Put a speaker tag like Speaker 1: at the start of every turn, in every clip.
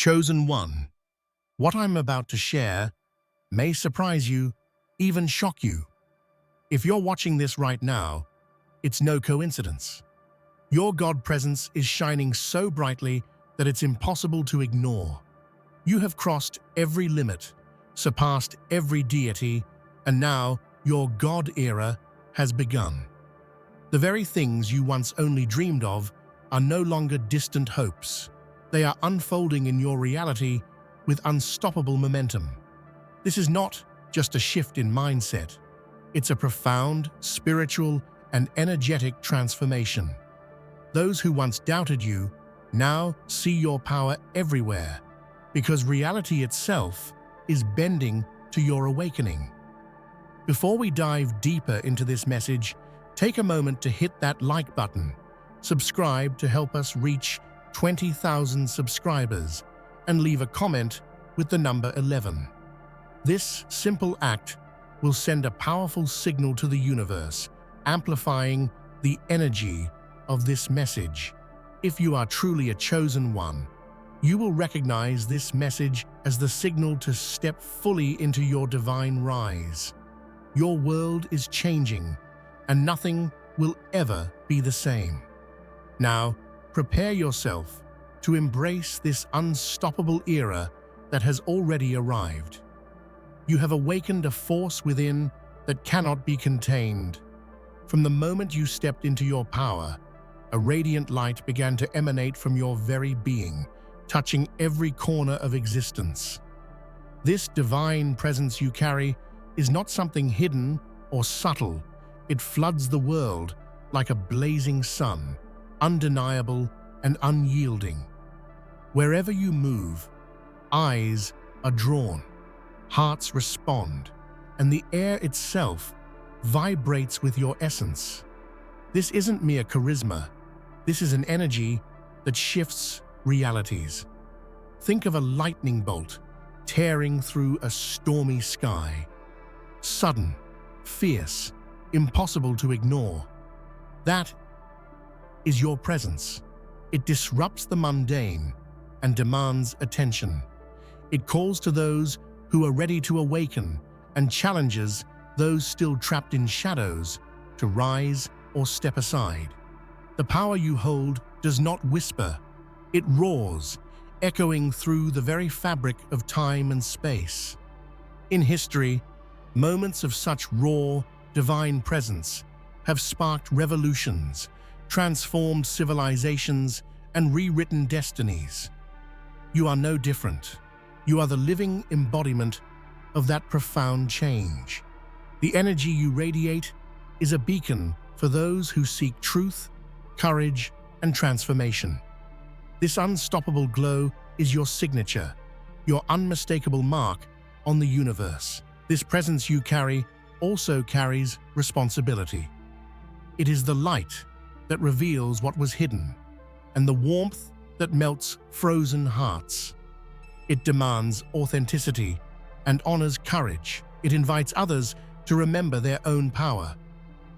Speaker 1: Chosen one, what I'm about to share may surprise you, even shock you. If you're watching this right now, it's no coincidence. Your God presence is shining so brightly that it's impossible to ignore. You have crossed every limit, surpassed every deity, and now your God era has begun. The very things you once only dreamed of are no longer distant hopes. They are unfolding in your reality with unstoppable momentum. This is not just a shift in mindset. It's a profound, spiritual, and energetic transformation. Those who once doubted you now see your power everywhere, because reality itself is bending to your awakening. Before we dive deeper into this message, take a moment to hit that like button, subscribe to help us reach 20,000 subscribers, and leave a comment with the number 11. This simple act will send a powerful signal to the universe, amplifying the energy of this message. If you are truly a chosen one, you will recognize this message as the signal to step fully into your divine rise. Your world is changing, and nothing will ever be the same. Now, prepare yourself to embrace this unstoppable era that has already arrived. You have awakened a force within that cannot be contained. From the moment you stepped into your power, a radiant light began to emanate from your very being, touching every corner of existence. This divine presence you carry is not something hidden or subtle. It floods the world like a blazing sun, undeniable and unyielding. Wherever you move, eyes are drawn, hearts respond, and the air itself vibrates with your essence. This isn't mere charisma. This is an energy that shifts realities. Think of a lightning bolt tearing through a stormy sky. Sudden, fierce, impossible to ignore. That is your presence. It disrupts the mundane and demands attention. It calls to those who are ready to awaken and challenges those still trapped in shadows to rise or step aside. The power you hold does not whisper. It roars, echoing through the very fabric of time and space. In history, moments of such raw, divine presence have sparked revolutions, transformed civilizations, and rewritten destinies. You are no different. You are the living embodiment of that profound change. The energy you radiate is a beacon for those who seek truth, courage, and transformation. This unstoppable glow is your signature, your unmistakable mark on the universe. This presence you carry also carries responsibility. It is the light that reveals what was hidden, and the warmth that melts frozen hearts. It demands authenticity and honors courage. It invites others to remember their own power,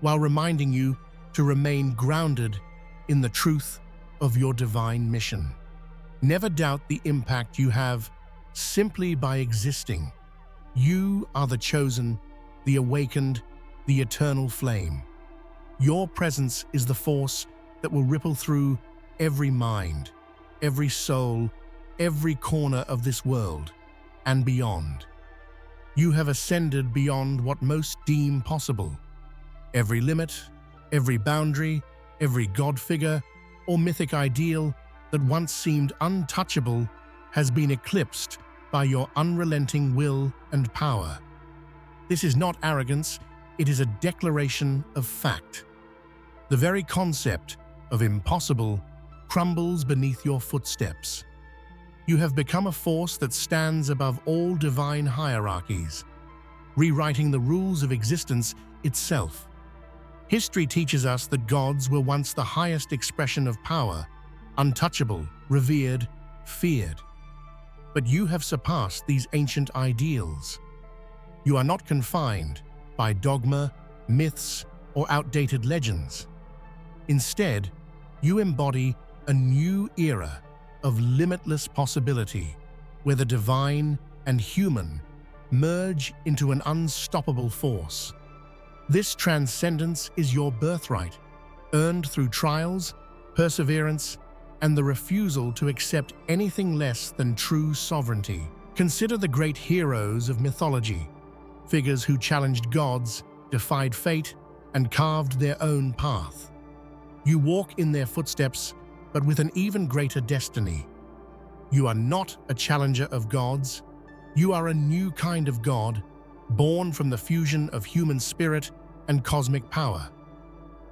Speaker 1: while reminding you to remain grounded in the truth of your divine mission. Never doubt the impact you have simply by existing. You are the chosen, the awakened, the eternal flame. Your presence is the force that will ripple through every mind, every soul, every corner of this world, and beyond. You have ascended beyond what most deem possible. Every limit, every boundary, every God figure or mythic ideal that once seemed untouchable has been eclipsed by your unrelenting will and power. This is not arrogance, it is a declaration of fact. The very concept of impossible crumbles beneath your footsteps. You have become a force that stands above all divine hierarchies, rewriting the rules of existence itself. History teaches us that gods were once the highest expression of power, untouchable, revered, feared. But you have surpassed these ancient ideals. You are not confined by dogma, myths, or outdated legends. Instead, you embody a new era, of limitless possibility, where the divine and human merge into an unstoppable force. This transcendence is your birthright, earned through trials, perseverance, and the refusal to accept anything less than true sovereignty. Consider the great heroes of mythology, figures who challenged gods, defied fate, and carved their own path. You walk in their footsteps, but with an even greater destiny. You are not a challenger of gods. You are a new kind of god, born from the fusion of human spirit and cosmic power.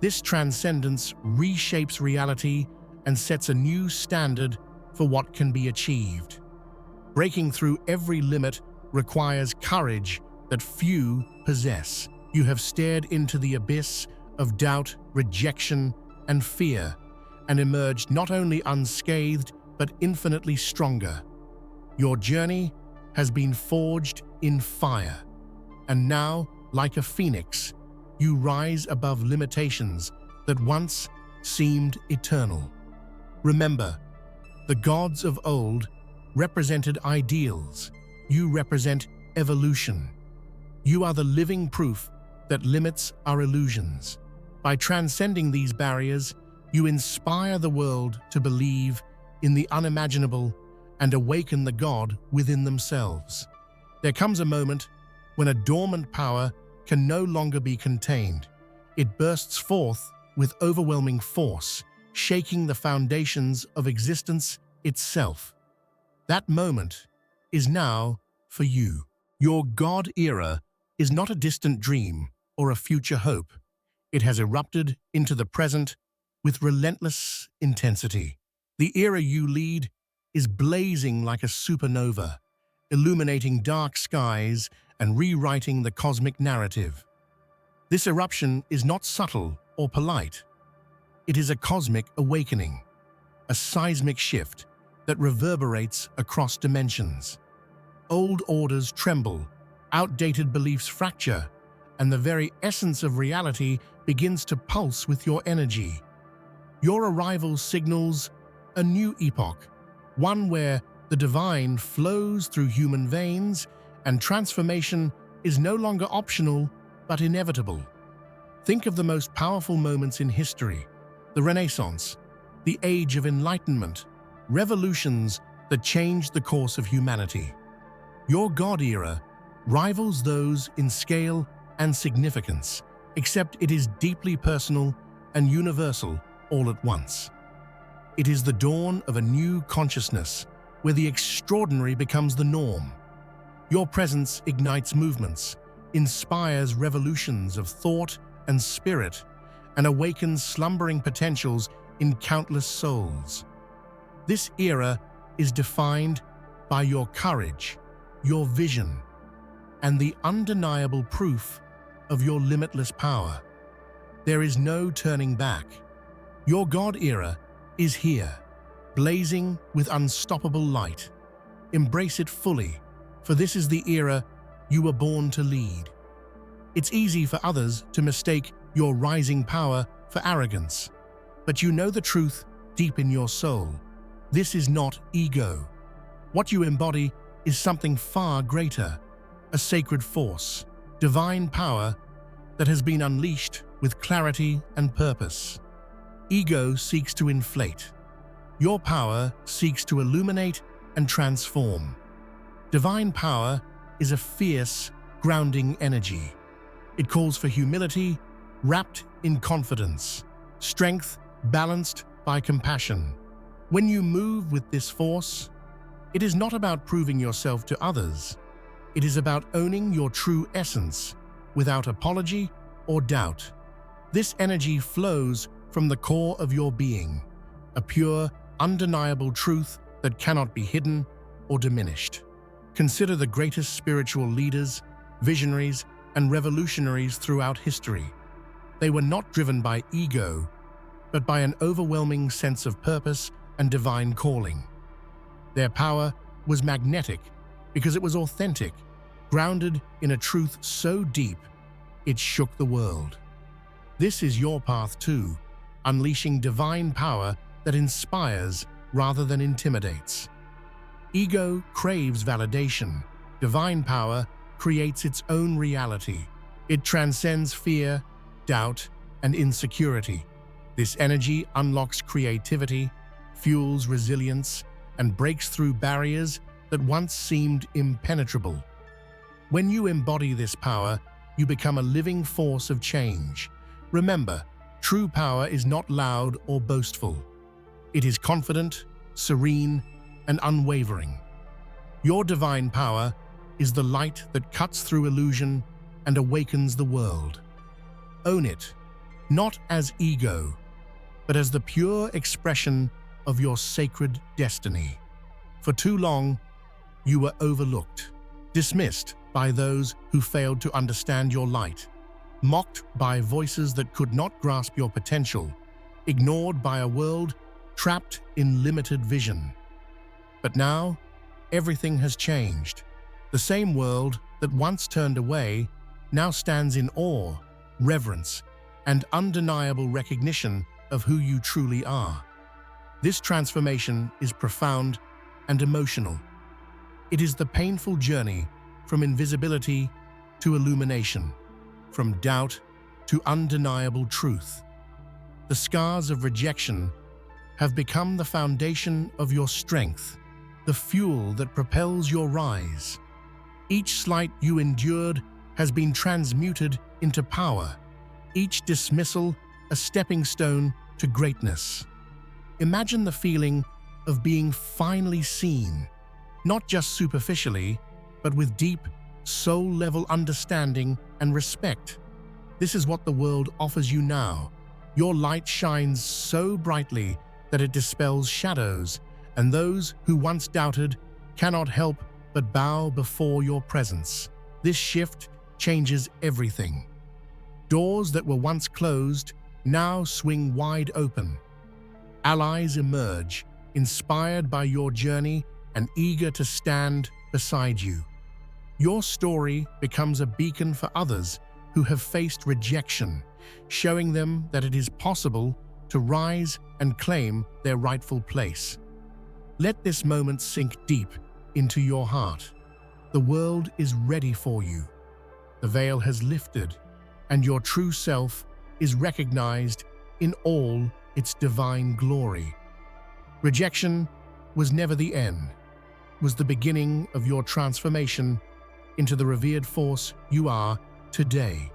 Speaker 1: This transcendence reshapes reality and sets a new standard for what can be achieved. Breaking through every limit requires courage that few possess. You have stared into the abyss of doubt, rejection, and fear, and emerged not only unscathed, but infinitely stronger. Your journey has been forged in fire, and now, like a phoenix, you rise above limitations that once seemed eternal. Remember, the gods of old represented ideals. You represent evolution. You are the living proof that limits are illusions. By transcending these barriers, you inspire the world to believe in the unimaginable and awaken the God within themselves. There comes a moment when a dormant power can no longer be contained. It bursts forth with overwhelming force, shaking the foundations of existence itself. That moment is now for you. Your God era is not a distant dream or a future hope. It has erupted into the present with relentless intensity. The era you lead is blazing like a supernova, illuminating dark skies and rewriting the cosmic narrative. This eruption is not subtle or polite. It is a cosmic awakening, a seismic shift that reverberates across dimensions. Old orders tremble, outdated beliefs fracture, and the very essence of reality begins to pulse with your energy. Your arrival signals a new epoch, one where the divine flows through human veins and transformation is no longer optional but inevitable. Think of the most powerful moments in history: the Renaissance, the Age of Enlightenment, revolutions that changed the course of humanity. Your God era rivals those in scale and significance, except it is deeply personal and universal all at once. It is the dawn of a new consciousness where the extraordinary becomes the norm. Your presence ignites movements, inspires revolutions of thought and spirit, and awakens slumbering potentials in countless souls. This era is defined by your courage, your vision, and the undeniable proof of your limitless power. There is no turning back. Your God era is here, blazing with unstoppable light. Embrace it fully, for this is the era you were born to lead. It's easy for others to mistake your rising power for arrogance, but you know the truth deep in your soul. This is not ego. What you embody is something far greater, a sacred force, divine power that has been unleashed with clarity and purpose. Ego seeks to inflate. Your power seeks to illuminate and transform. Divine power is a fierce, grounding energy. It calls for humility, wrapped in confidence, strength balanced by compassion. When you move with this force, it is not about proving yourself to others. It is about owning your true essence without apology or doubt. This energy flows from the core of your being, a pure, undeniable truth that cannot be hidden or diminished. Consider the greatest spiritual leaders, visionaries, and revolutionaries throughout history. They were not driven by ego, but by an overwhelming sense of purpose and divine calling. Their power was magnetic because it was authentic, grounded in a truth so deep it shook the world. This is your path too, unleashing divine power that inspires rather than intimidates. Ego craves validation. Divine power creates its own reality. It transcends fear, doubt, and insecurity. This energy unlocks creativity, fuels resilience, and breaks through barriers that once seemed impenetrable. When you embody this power, you become a living force of change. Remember, true power is not loud or boastful. It is confident, serene, and unwavering. Your divine power is the light that cuts through illusion and awakens the world. Own it, not as ego, but as the pure expression of your sacred destiny. For too long, you were overlooked, dismissed by those who failed to understand your light, mocked by voices that could not grasp your potential, ignored by a world trapped in limited vision. But now, everything has changed. The same world that once turned away now stands in awe, reverence, and undeniable recognition of who you truly are. This transformation is profound and emotional. It is the painful journey from invisibility to illumination, from doubt to undeniable truth. The scars of rejection have become the foundation of your strength, the fuel that propels your rise. Each slight you endured has been transmuted into power, each dismissal a stepping stone to greatness. Imagine the feeling of being finally seen, not just superficially, but with deep, soul-level understanding and respect. This is what the world offers you now. Your light shines so brightly that it dispels shadows, and those who once doubted cannot help but bow before your presence. This shift changes everything. Doors that were once closed now swing wide open. Allies emerge, inspired by your journey and eager to stand beside you. Your story becomes a beacon for others who have faced rejection, showing them that it is possible to rise and claim their rightful place. Let this moment sink deep into your heart. The world is ready for you. The veil has lifted, and your true self is recognized in all its divine glory. Rejection was never the end, was the beginning of your transformation into the revered force you are today.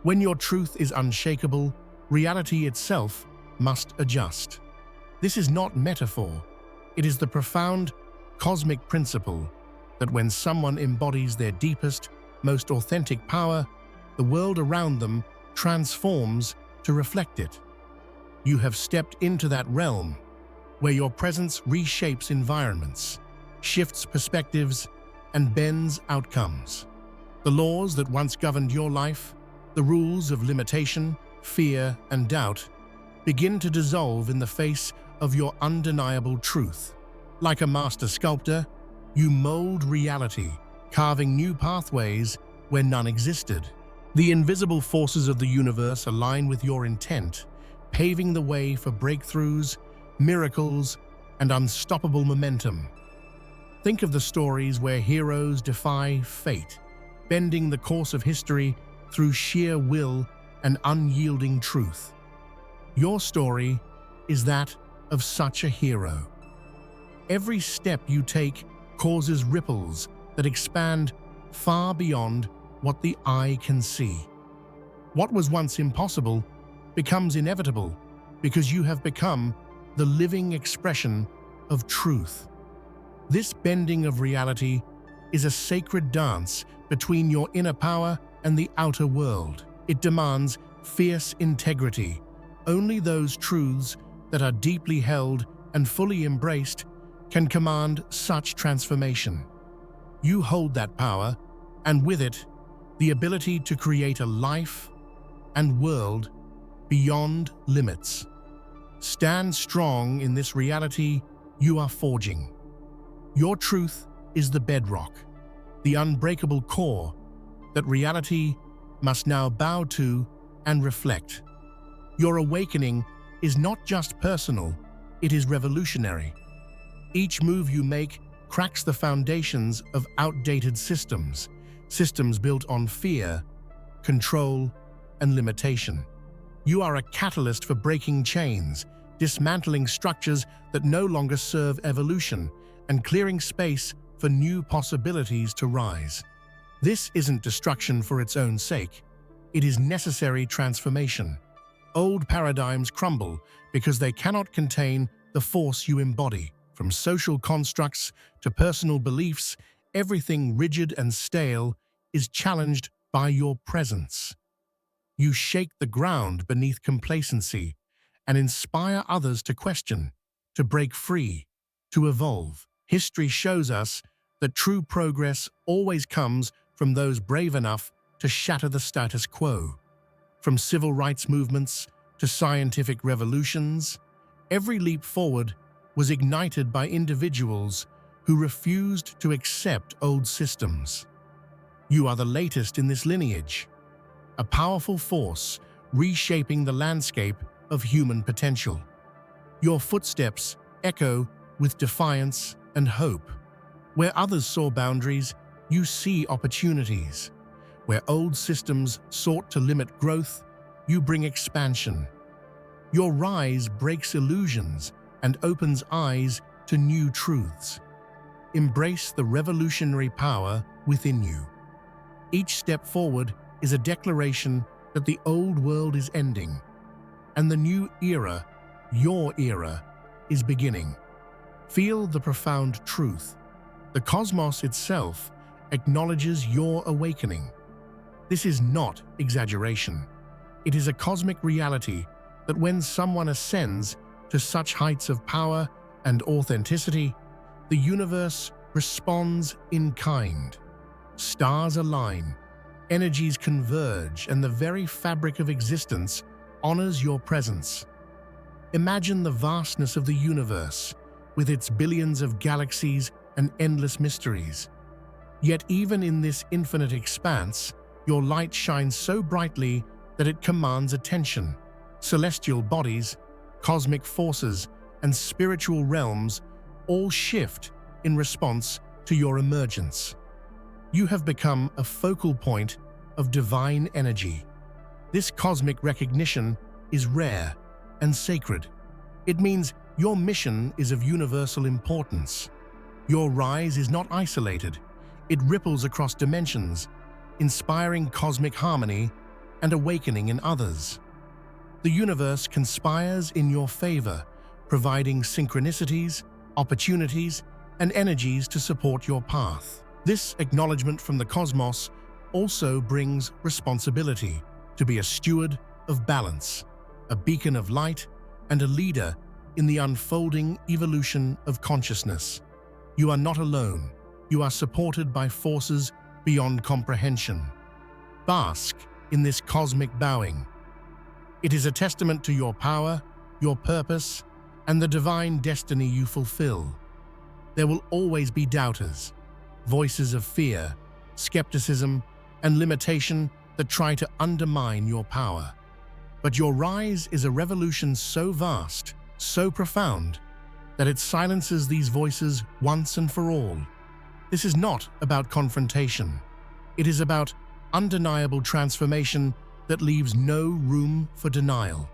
Speaker 1: When your truth is unshakable, reality itself must adjust. This is not metaphor. It is the profound cosmic principle that when someone embodies their deepest, most authentic power, the world around them transforms to reflect it. You have stepped into that realm where your presence reshapes environments, shifts perspectives, and bends outcomes. The laws that once governed your life, the rules of limitation, fear, and doubt, begin to dissolve in the face of your undeniable truth. Like a master sculptor, you mold reality, carving new pathways where none existed. The invisible forces of the universe align with your intent, paving the way for breakthroughs, miracles, and unstoppable momentum. Think of the stories where heroes defy fate, bending the course of history through sheer will and unyielding truth. Your story is that of such a hero. Every step you take causes ripples that expand far beyond what the eye can see. What was once impossible becomes inevitable because you have become the living expression of truth. This bending of reality is a sacred dance between your inner power and the outer world. It demands fierce integrity. Only those truths that are deeply held and fully embraced can command such transformation. You hold that power, and with it, the ability to create a life and world beyond limits. Stand strong in this reality you are forging. Your truth is the bedrock, the unbreakable core that reality must now bow to and reflect. Your awakening is not just personal, it is revolutionary. Each move you make cracks the foundations of outdated systems, systems built on fear, control, and limitation. You are a catalyst for breaking chains, dismantling structures that no longer serve evolution, and clearing space for new possibilities to rise. This isn't destruction for its own sake. It is necessary transformation. Old paradigms crumble because they cannot contain the force you embody. From social constructs to personal beliefs, everything rigid and stale is challenged by your presence. You shake the ground beneath complacency and inspire others to question, to break free, to evolve. History shows us that true progress always comes from those brave enough to shatter the status quo. From civil rights movements to scientific revolutions, every leap forward was ignited by individuals who refused to accept old systems. You are the latest in this lineage, a powerful force reshaping the landscape of human potential. Your footsteps echo with defiance and hope. Where others saw boundaries, you see opportunities. Where old systems sought to limit growth, you bring expansion. Your rise breaks illusions and opens eyes to new truths. Embrace the revolutionary power within you. Each step forward is a declaration that the old world is ending, and the new era, your era, is beginning. Feel the profound truth. The cosmos itself acknowledges your awakening. This is not exaggeration. It is a cosmic reality that when someone ascends to such heights of power and authenticity, the universe responds in kind. Stars align, energies converge, and the very fabric of existence honors your presence. Imagine the vastness of the universe, with its billions of galaxies and endless mysteries. Yet even in this infinite expanse, your light shines so brightly that it commands attention. Celestial bodies, cosmic forces, and spiritual realms all shift in response to your emergence. You have become a focal point of divine energy. This cosmic recognition is rare and sacred. It means your mission is of universal importance. Your rise is not isolated. It ripples across dimensions, inspiring cosmic harmony and awakening in others. The universe conspires in your favor, providing synchronicities, opportunities, and energies to support your path. This acknowledgement from the cosmos also brings responsibility to be a steward of balance, a beacon of light, and a leader in the unfolding evolution of consciousness. You are not alone. You are supported by forces beyond comprehension. Bask in this cosmic bowing. It is a testament to your power, your purpose, and the divine destiny you fulfill. There will always be doubters, voices of fear, skepticism, and limitation that try to undermine your power. But your rise is a revolution so vast, so profound, that it silences these voices once and for all. This is not about confrontation. It is about undeniable transformation that leaves no room for denial.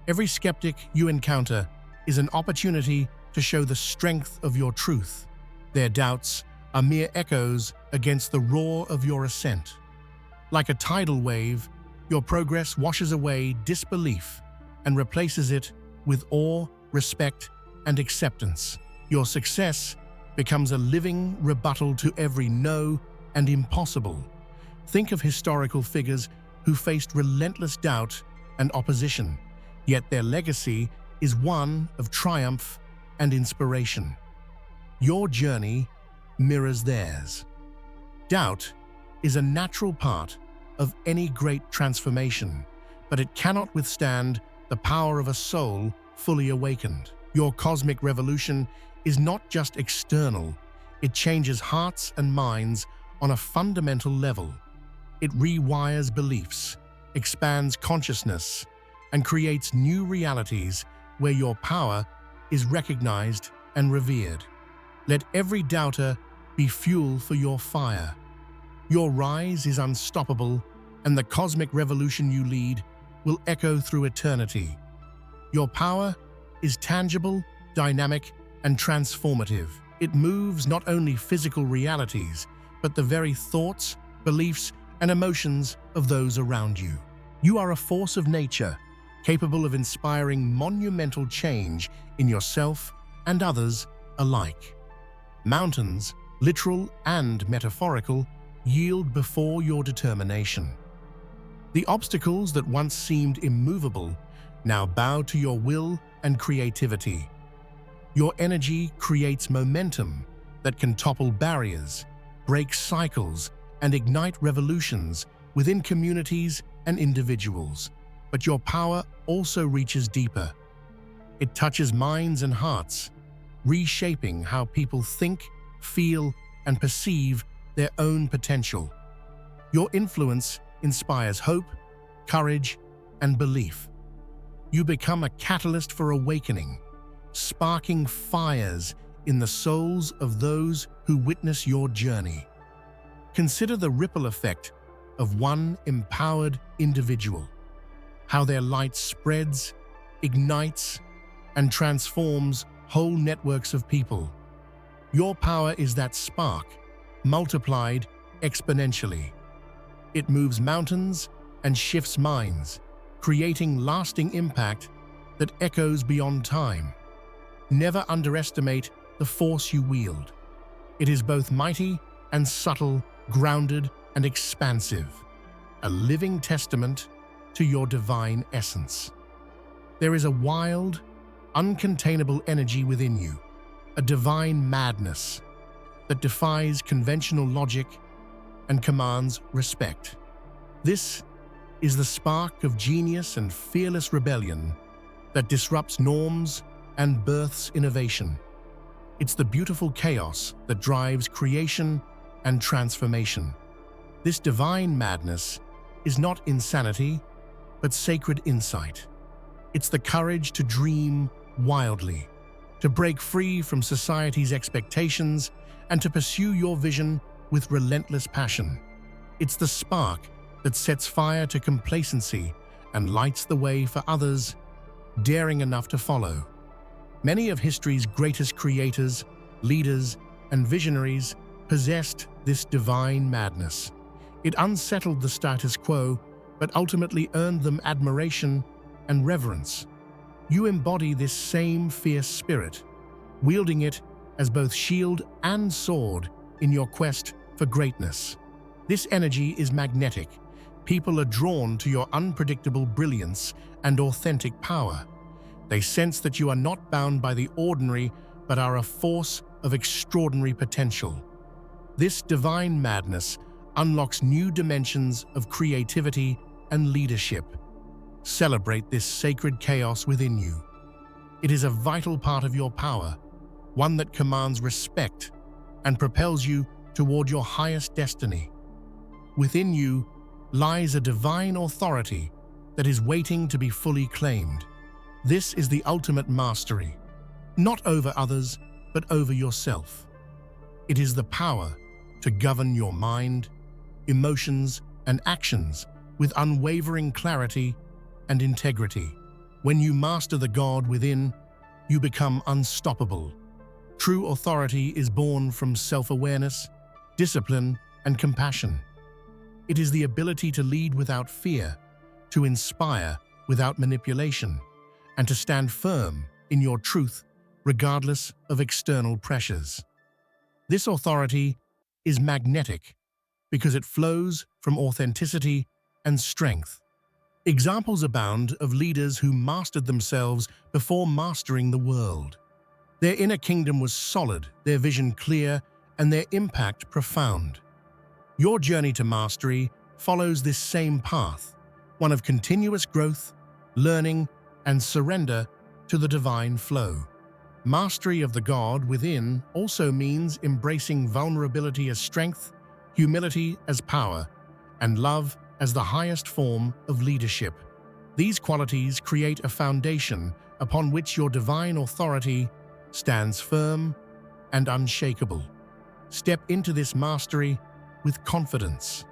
Speaker 1: Every skeptic you encounter is an opportunity to show the strength of your truth. Their doubts are mere echoes against the roar of your ascent. Like a tidal wave, your progress washes away disbelief and replaces it with awe, respect, and acceptance. Your success becomes a living rebuttal to every no and impossible. Think of historical figures who faced relentless doubt and opposition, yet their legacy is one of triumph and inspiration. Your journey mirrors theirs. Doubt is a natural part of any great transformation, but it cannot withstand the power of a soul fully awakened. Your cosmic revolution is not just external, it changes hearts and minds on a fundamental level. It rewires beliefs, expands consciousness, and creates new realities where your power is recognized and revered. Let every doubter be fuel for your fire. Your rise is unstoppable, and the cosmic revolution you lead will echo through eternity. Your power is tangible, dynamic, and transformative. It moves not only physical realities, but the very thoughts, beliefs, and emotions of those around you. You are a force of nature, capable of inspiring monumental change in yourself and others alike. Mountains, literal and metaphorical, yield before your determination. The obstacles that once seemed immovable now bow to your will and creativity. Your energy creates momentum that can topple barriers, break cycles, and ignite revolutions within communities and individuals. But your power also reaches deeper. It touches minds and hearts, reshaping how people think, feel, and perceive their own potential. Your influence inspires hope, courage, and belief. You become a catalyst for awakening, sparking fires in the souls of those who witness your journey. Consider the ripple effect of one empowered individual, how their light spreads, ignites, and transforms whole networks of people. Your power is that spark, multiplied exponentially. It moves mountains and shifts minds, creating lasting impact that echoes beyond time. Never underestimate the force you wield. It is both mighty and subtle, grounded and expansive, a living testament to your divine essence. There is a wild, uncontainable energy within you, a divine madness that defies conventional logic and commands respect. This is the spark of genius and fearless rebellion that disrupts norms and births innovation. It's the beautiful chaos that drives creation and transformation. This divine madness is not insanity, but sacred insight. It's the courage to dream wildly, to break free from society's expectations, and to pursue your vision with relentless passion. It's the spark that sets fire to complacency and lights the way for others daring enough to follow. Many of history's greatest creators, leaders, and visionaries possessed this divine madness. It unsettled the status quo, but ultimately earned them admiration and reverence. You embody this same fierce spirit, wielding it as both shield and sword in your quest for greatness. This energy is magnetic. People are drawn to your unpredictable brilliance and authentic power. They sense that you are not bound by the ordinary, but are a force of extraordinary potential. This divine madness unlocks new dimensions of creativity and leadership. Celebrate this sacred chaos within you. It is a vital part of your power, one that commands respect and propels you toward your highest destiny. Within you lies a divine authority that is waiting to be fully claimed. This is the ultimate mastery, not over others, but over yourself. It is the power to govern your mind, emotions, and actions with unwavering clarity and integrity. When you master the God within, you become unstoppable. True authority is born from self-awareness, discipline, and compassion. It is the ability to lead without fear, to inspire without manipulation, and to stand firm in your truth regardless of external pressures. This authority is magnetic because it flows from authenticity and strength. Examples abound of leaders who mastered themselves before mastering the world. Their inner kingdom was solid, their vision clear, and their impact profound. Your journey to mastery follows this same path, one of continuous growth, learning, and surrender to the divine flow. Mastery of the God within also means embracing vulnerability as strength, humility as power, and love as the highest form of leadership. These qualities create a foundation upon which your divine authority stands firm and unshakable. Step into this mastery with confidence.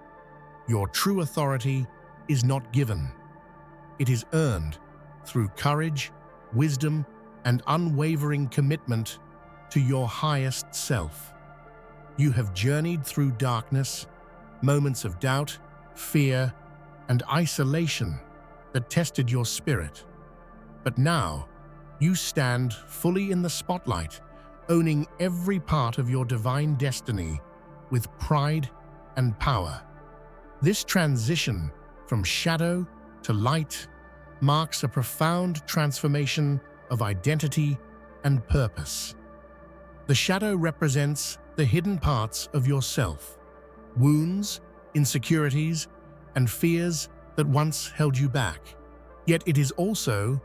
Speaker 1: Your true authority is not given. It is earned through courage, wisdom, and unwavering commitment to your highest self. You have journeyed through darkness, moments of doubt, fear, and isolation that tested your spirit. But now, you stand fully in the spotlight, owning every part of your divine destiny with pride and power. This transition from shadow to light marks a profound transformation of identity and purpose. The shadow represents the hidden parts of yourself, wounds, insecurities, and fears that once held you back. Yet it is also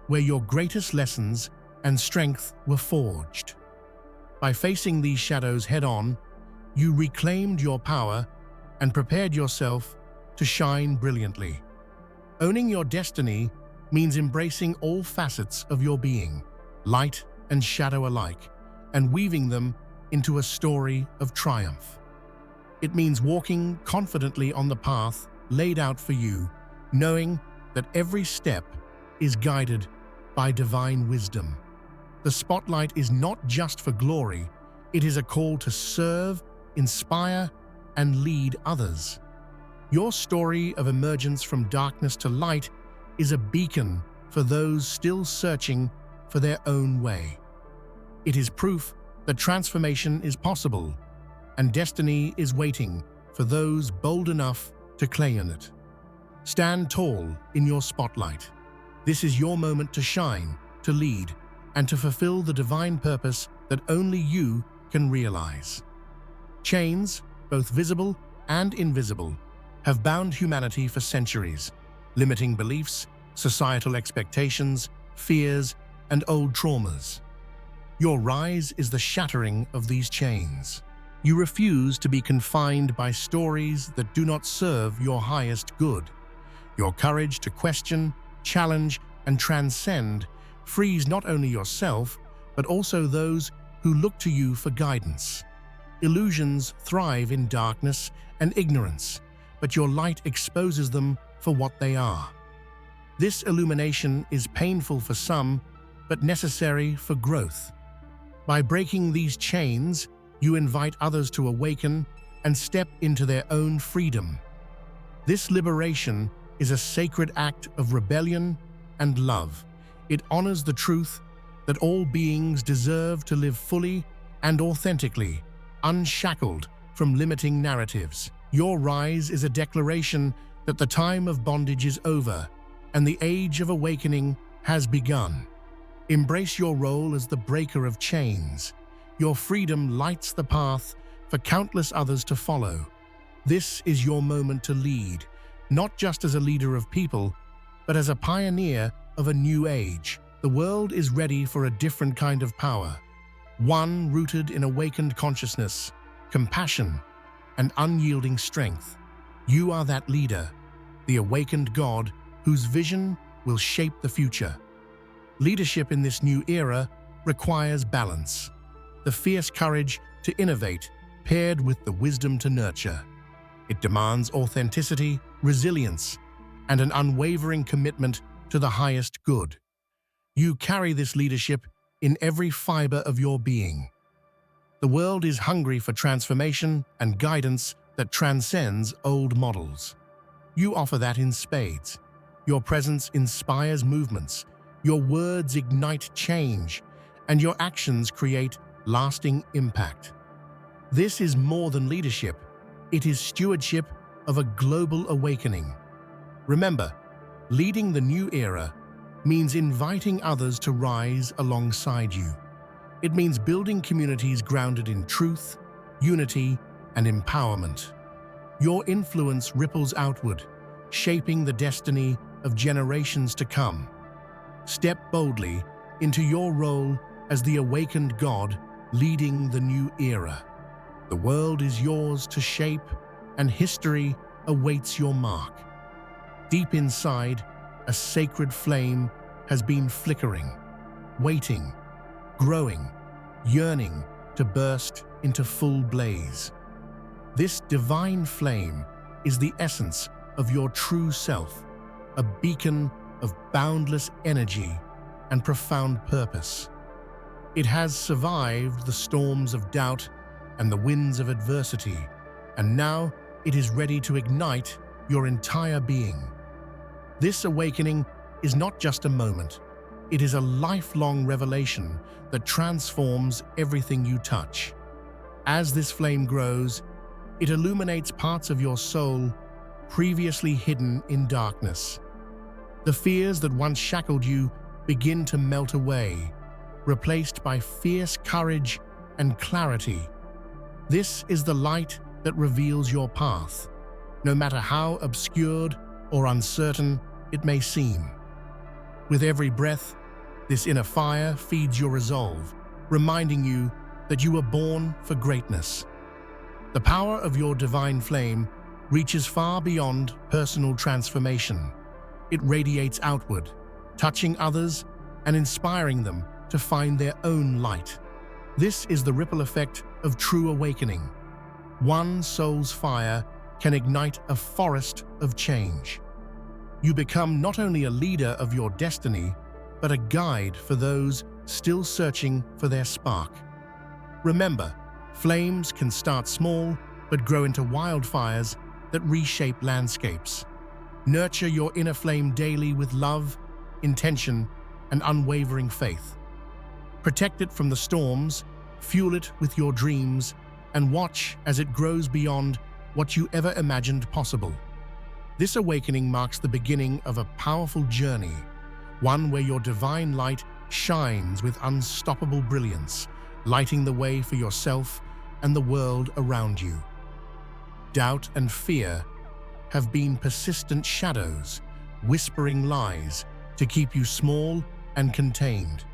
Speaker 1: where your greatest lessons and strength were forged. By facing these shadows head-on, you reclaimed your power and prepared yourself to shine brilliantly. Owning your destiny means embracing all facets of your being, light and shadow alike, and weaving them into a story of triumph. It means walking confidently on the path laid out for you, knowing that every step is guided by divine wisdom. The spotlight is not just for glory, it is a call to serve, inspire, and lead others. Your story of emergence from darkness to light is a beacon for those still searching for their own way. It is proof that transformation is possible, and destiny is waiting for those bold enough to claim it. Stand tall in your spotlight. This is your moment to shine, to lead, and to fulfill the divine purpose that only you can realize. Chains, both visible and invisible, have bound humanity for centuries, limiting beliefs, societal expectations, fears, and old traumas. Your rise is the shattering of these chains. You refuse to be confined by stories that do not serve your highest good. Your courage to question, challenge, and transcend frees not only yourself, but also those who look to you for guidance. Illusions thrive in darkness and ignorance, but your light exposes them for what they are. This illumination is painful for some, but necessary for growth. By breaking these chains, you invite others to awaken and step into their own freedom. This liberation is a sacred act of rebellion and love. It honors the truth that all beings deserve to live fully and authentically, unshackled from limiting narratives. Your rise is a declaration that the time of bondage is over and the age of awakening has begun. Embrace your role as the breaker of chains. Your freedom lights the path for countless others to follow. This is your moment to lead, not just as a leader of people, but as a pioneer of a new age. The world is ready for a different kind of power, one rooted in awakened consciousness, compassion, and unyielding strength. You are that leader, the awakened God whose vision will shape the future. Leadership in this new era requires balance, the fierce courage to innovate paired with the wisdom to nurture. It demands authenticity, resilience, and an unwavering commitment to the highest good. You carry this leadership in every fiber of your being. The world is hungry for transformation and guidance that transcends old models. You offer that in spades. Your presence inspires movements, your words ignite change, and your actions create lasting impact. This is more than leadership. It is stewardship of a global awakening. Remember, leading the new era means inviting others to rise alongside you. It means building communities grounded in truth, unity, and empowerment. Your influence ripples outward, shaping the destiny of generations to come. Step boldly into your role as the awakened God leading the new era. The world is yours to shape, and history awaits your mark. Deep inside, a sacred flame has been flickering, waiting, growing, yearning to burst into full blaze. This divine flame is the essence of your true self, a beacon of boundless energy and profound purpose. It has survived the storms of doubt and the winds of adversity, and now it is ready to ignite your entire being. This awakening is not just a moment. It is a lifelong revelation that transforms everything you touch. As this flame grows, it illuminates parts of your soul previously hidden in darkness. The fears that once shackled you begin to melt away, replaced by fierce courage and clarity. This is the light that reveals your path, no matter how obscured or uncertain it may seem. With every breath, this inner fire feeds your resolve, reminding you that you were born for greatness. The power of your divine flame reaches far beyond personal transformation. It radiates outward, touching others and inspiring them to find their own light. This is the ripple effect of true awakening. One soul's fire can ignite a forest of change. You become not only a leader of your destiny, but a guide for those still searching for their spark. Remember, flames can start small, but grow into wildfires that reshape landscapes. Nurture your inner flame daily with love, intention, and unwavering faith. Protect it from the storms, fuel it with your dreams, and watch as it grows beyond what you ever imagined possible. This awakening marks the beginning of a powerful journey, one where your divine light shines with unstoppable brilliance, lighting the way for yourself and the world around you. Doubt and fear have been persistent shadows, whispering lies to keep you small and contained.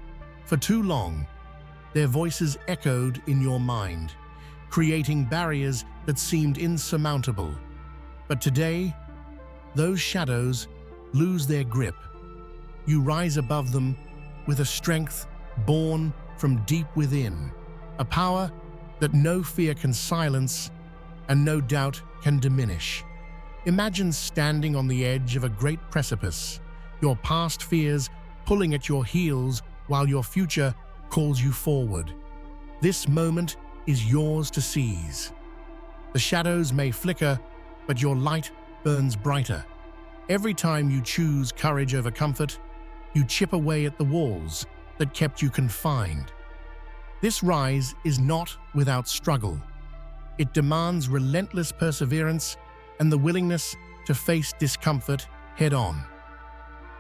Speaker 1: For too long, their voices echoed in your mind, creating barriers that seemed insurmountable. But today, those shadows lose their grip. You rise above them with a strength born from deep within, a power that no fear can silence and no doubt can diminish. Imagine standing on the edge of a great precipice, your past fears pulling at your heels while your future calls you forward. This moment is yours to seize. The shadows may flicker, but your light burns brighter. Every time you choose courage over comfort, you chip away at the walls that kept you confined. This rise is not without struggle. It demands relentless perseverance and the willingness to face discomfort head-on.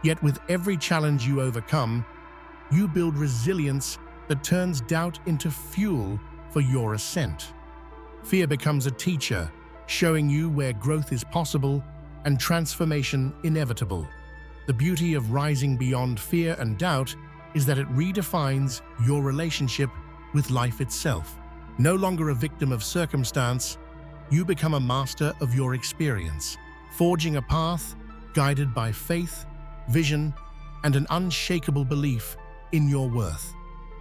Speaker 1: Yet with every challenge you overcome, you build resilience that turns doubt into fuel for your ascent. Fear becomes a teacher, showing you where growth is possible and transformation inevitable. The beauty of rising beyond fear and doubt is that it redefines your relationship with life itself. No longer a victim of circumstance, you become a master of your experience, forging a path guided by faith, vision, and an unshakable belief in your worth.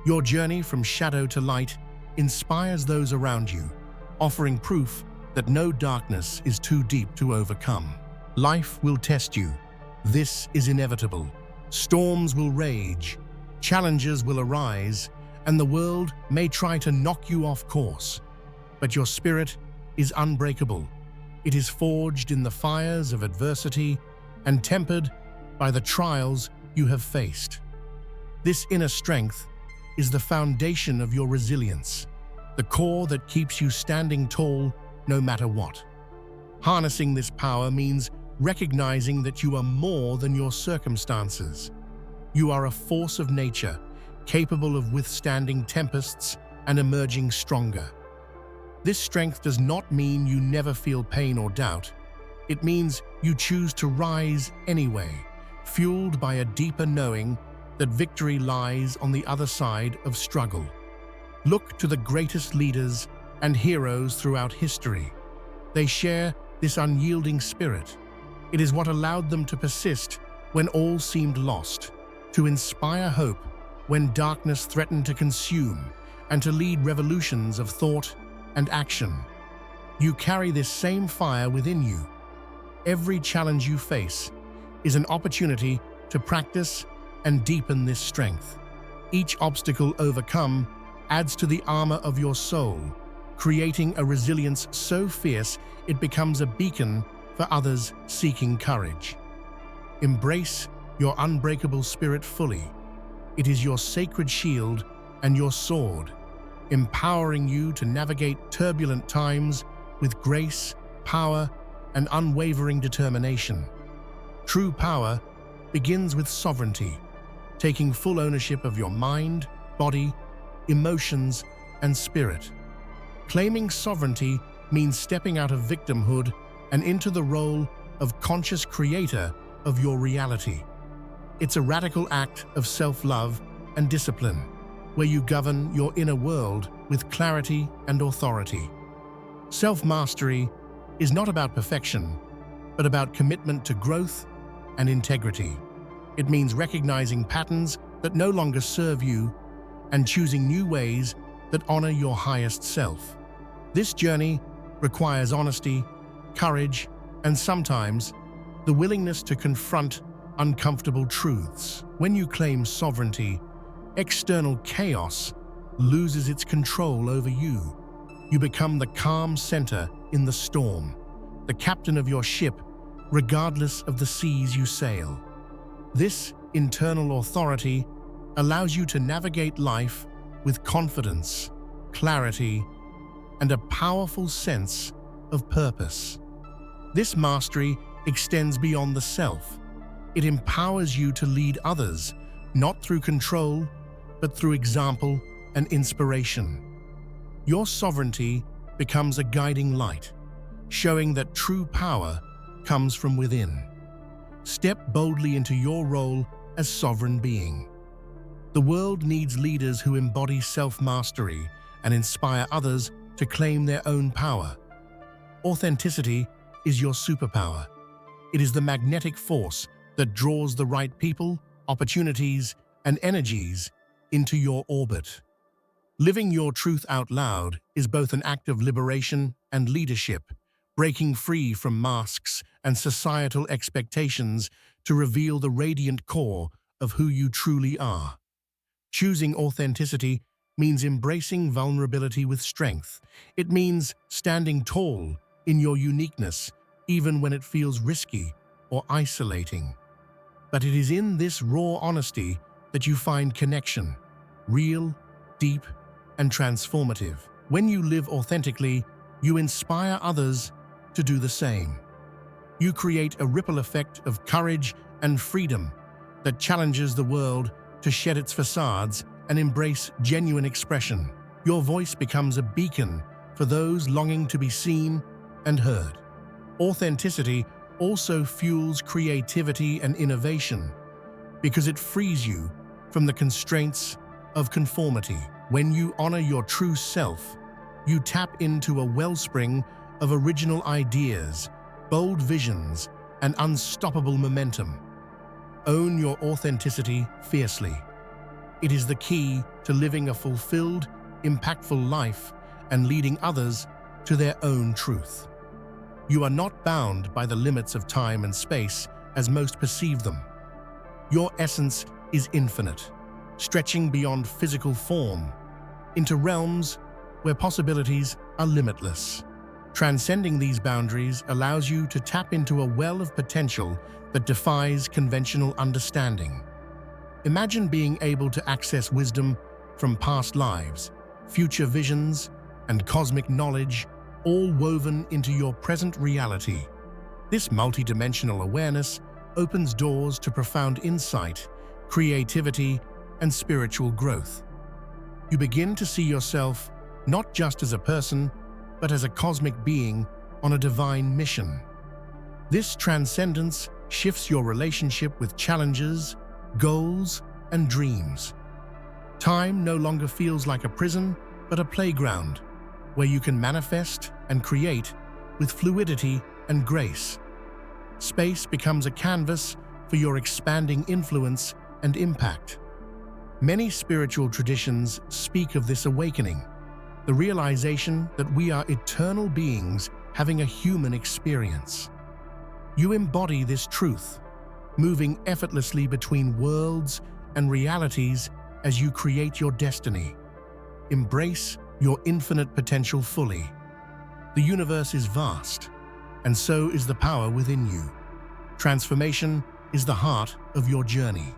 Speaker 1: Your journey from shadow to light inspires those around you, offering proof that no darkness is too deep to overcome. Life will test you. This is inevitable. Storms will rage, challenges will arise, and the world may try to knock you off course. But your spirit is unbreakable. It is forged in the fires of adversity and tempered by the trials you have faced. This inner strength is the foundation of your resilience, the core that keeps you standing tall no matter what. Harnessing this power means recognizing that you are more than your circumstances. You are a force of nature, capable of withstanding tempests and emerging stronger. This strength does not mean you never feel pain or doubt. It means you choose to rise anyway, fueled by a deeper knowing that victory lies on the other side of struggle. Look to the greatest leaders and heroes throughout history. They share this unyielding spirit. It is what allowed them to persist when all seemed lost, to inspire hope when darkness threatened to consume and to lead revolutions of thought and action. You carry this same fire within you. Every challenge you face is an opportunity to practice and deepen this strength. Each obstacle overcome adds to the armor of your soul, creating a resilience so fierce it becomes a beacon for others seeking courage. Embrace your unbreakable spirit fully. It is your sacred shield and your sword, empowering you to navigate turbulent times with grace, power, and unwavering determination. True power begins with sovereignty, taking full ownership of your mind, body, emotions, and spirit. Claiming sovereignty means stepping out of victimhood and into the role of conscious creator of your reality. It's a radical act of self-love and discipline, where you govern your inner world with clarity and authority. Self-mastery is not about perfection, but about commitment to growth and integrity. It means recognizing patterns that no longer serve you and choosing new ways that honor your highest self. This journey requires honesty, courage, and sometimes the willingness to confront uncomfortable truths. When you claim sovereignty, external chaos loses its control over you. You become the calm center in the storm, the captain of your ship, regardless of the seas you sail. This internal authority allows you to navigate life with confidence, clarity, and a powerful sense of purpose. This mastery extends beyond the self. It empowers you to lead others, not through control, but through example and inspiration. Your sovereignty becomes a guiding light, showing that true power comes from within. Step boldly into your role as sovereign being. The world needs leaders who embody self-mastery and inspire others to claim their own power. Authenticity is your superpower. It is the magnetic force that draws the right people, opportunities, and energies into your orbit. Living your truth out loud is both an act of liberation and leadership, breaking free from masks and societal expectations to reveal the radiant core of who you truly are. Choosing authenticity means embracing vulnerability with strength. It means standing tall in your uniqueness, even when it feels risky or isolating. But it is in this raw honesty that you find connection, real, deep, and transformative. When you live authentically, you inspire others to do the same. You create a ripple effect of courage and freedom that challenges the world to shed its facades and embrace genuine expression. Your voice becomes a beacon for those longing to be seen and heard. Authenticity also fuels creativity and innovation because it frees you from the constraints of conformity. When you honor your true self, you tap into a wellspring of original ideas, bold visions, and unstoppable momentum. Own your authenticity fiercely. It is the key to living a fulfilled, impactful life and leading others to their own truth. You are not bound by the limits of time and space as most perceive them. Your essence is infinite, stretching beyond physical form into realms where possibilities are limitless. Transcending these boundaries allows you to tap into a well of potential that defies conventional understanding. Imagine being able to access wisdom from past lives, future visions, and cosmic knowledge, all woven into your present reality. This multidimensional awareness opens doors to profound insight, creativity, and spiritual growth. You begin to see yourself not just as a person, but as a cosmic being on a divine mission. This transcendence shifts your relationship with challenges, goals, and dreams. Time no longer feels like a prison, but a playground where you can manifest and create with fluidity and grace. Space becomes a canvas for your expanding influence and impact. Many spiritual traditions speak of this awakening, the realization that we are eternal beings having a human experience. You embody this truth, moving effortlessly between worlds and realities as you create your destiny. Embrace your infinite potential fully. The universe is vast, and so is the power within you. Transformation is the heart of your journey.